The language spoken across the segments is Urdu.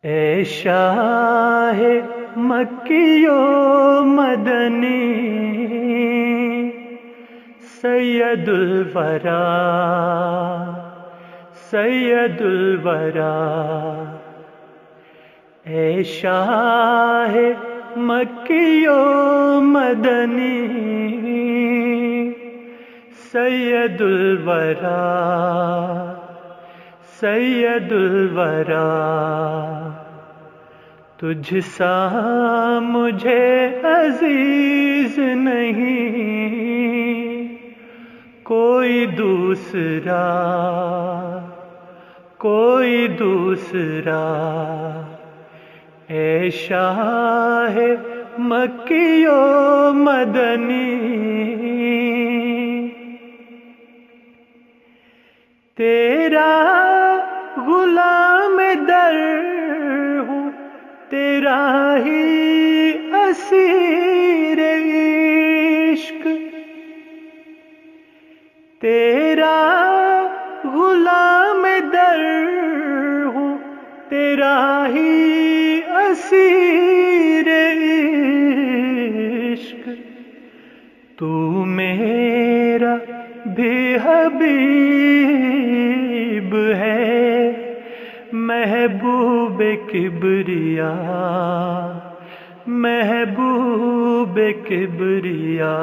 اے شاہ مکی و مدنی سید الورا سید الورا، اے شاہ مکی و مدنی سید الورا سید الورا، تجھ سا مجھے عزیز نہیں کوئی دوسرا، کوئی دوسرا، اے شاہ مکی و مدنی، تیرا غلام در ہوں، تیرا ہی اسیر عشق، تیرا غلام در ہوں، تیرا ہی اسیر عشق، تو میرا بھی حبیب ہے، محبوب کبریا، محبوب کبریا،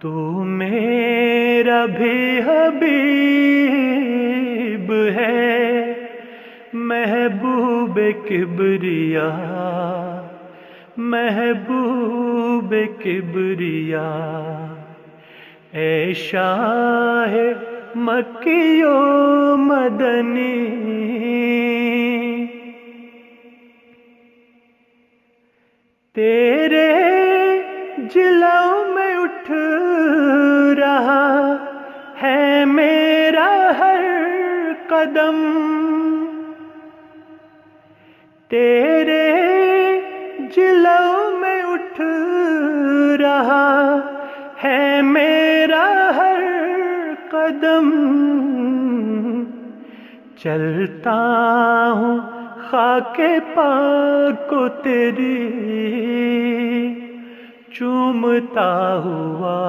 تو میرا بھی حبیب ہے، محبوب کبریا، محبوب کبریا، اے شاہ مکی و مدنی، تیرے جلو میں اٹھ رہا ہے میرا ہر قدم، تیرے جلو میں اٹھ رہا ہے میرا ہر قدم، چلتا ہوں خاک پاک کو تیری چومتا ہوا،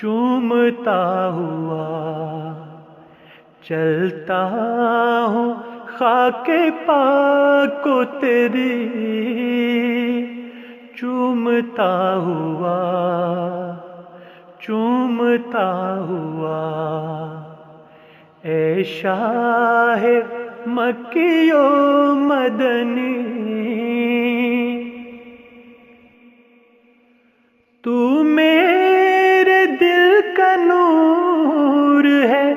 چومتا ہوا، چلتا ہوں خاک پاک کو تیری چومتا ہوا، چومتا ہوا، اے شاہ مکی و مدنی، تو میرے دل کا نور ہے،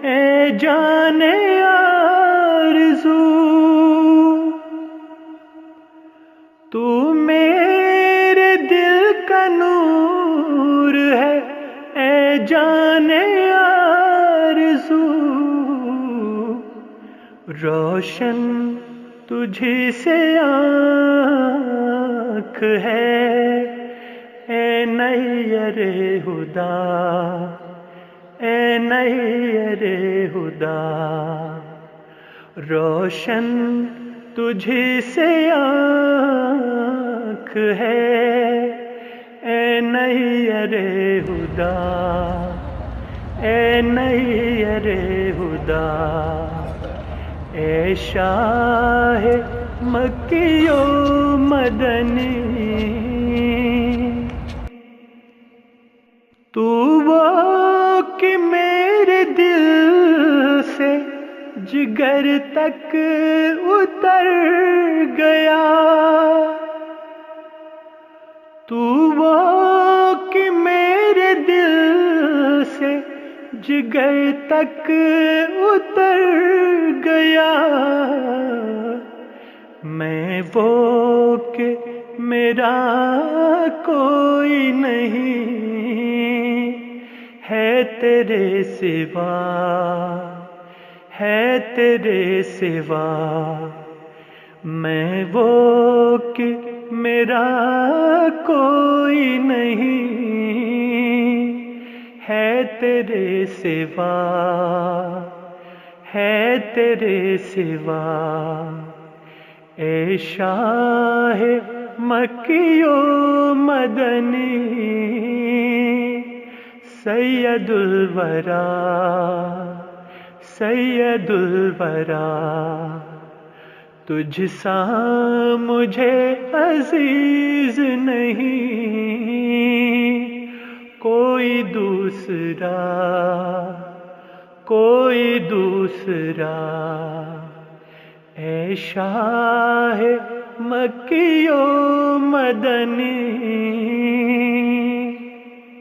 اے جان آرزو، تو میرے دل کا نور ہے، اے جان آرزو، روشن تجھی سے آنکھ ہے، اے نیر ہدا، اے نیر ہدا، روشن تجھی سے آنکھ ہے، اے نیر ہدا، اے نیر ہدا، اے شاہ مکی و مدنی، تو وہ کہ میرے دل سے جگر تک اتر گیا، تو وہ کہ میرے دل سے جگر تک اتر گیا، میں وہ کہ میرا کوئی نہیں ہے تیرے سوا، ہے تیرے سوا، میں وہ کہ میرا کوئی نہیں ہے تیرے سوا، ہے تیرے سوا، اے شاہ مکی و مدنی سید الورا، سید الورا، تجھ سا مجھے عزیز نہیں کوئی دوسرا، کوئی دوسرا، اے شاہ مکی و مدنی